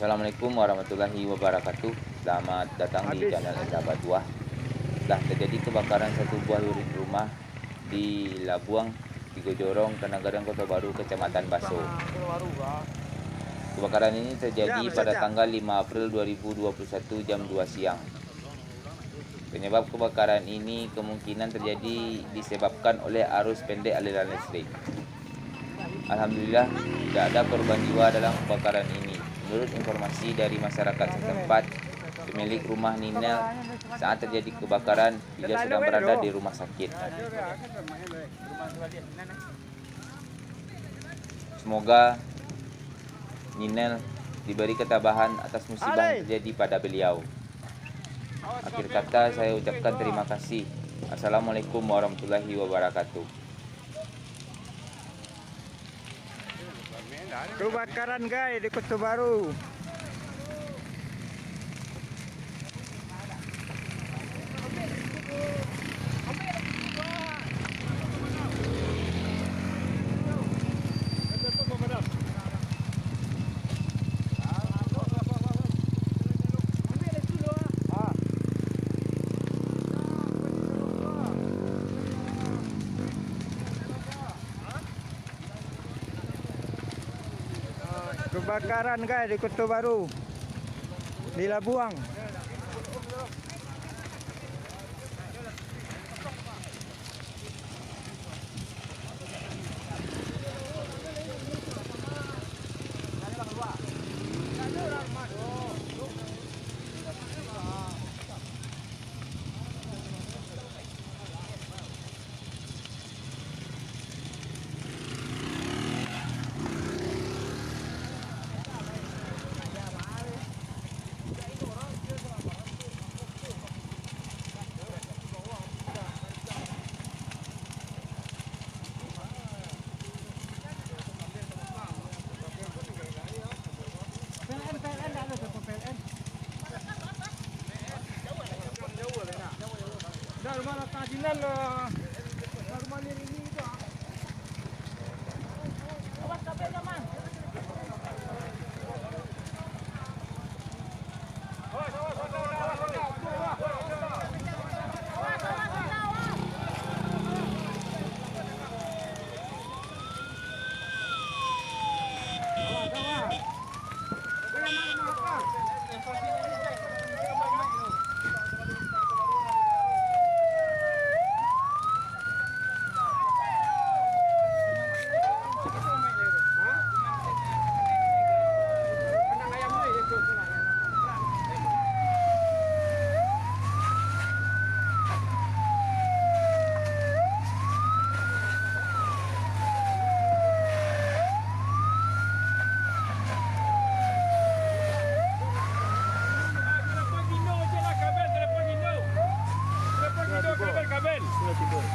Assalamualaikum warahmatullahi wabarakatuh. Selamat datang di channel Enda Batuah. Telah terjadi kebakaran satu buah unit rumah di Labuang, Tigojorong, Kenagaran, Kota Baru, Kecamatan Baso. Kebakaran ini terjadi pada tanggal 5 April 2021 jam 2 siang. Penyebab kebakaran ini kemungkinan terjadi disebabkan oleh arus pendek aliran listrik. Alhamdulillah, tidak ada korban jiwa dalam kebakaran ini. Menurut informasi dari masyarakat setempat, pemilik rumah Ninel saat terjadi kebakaran dia sedang berada di rumah sakit. Semoga Ninel diberi ketabahan atas musibah yang terjadi pada beliau. Akhir kata saya ucapkan terima kasih. Assalamualaikum warahmatullahi wabarakatuh. Kebakaran guys di Kota Baru. Kebakaran guys di Kota Baru, di Labuang. Dah rumah tajinan rumah ni itu. Awas kabel zaman. Kabel. Sudah tidur.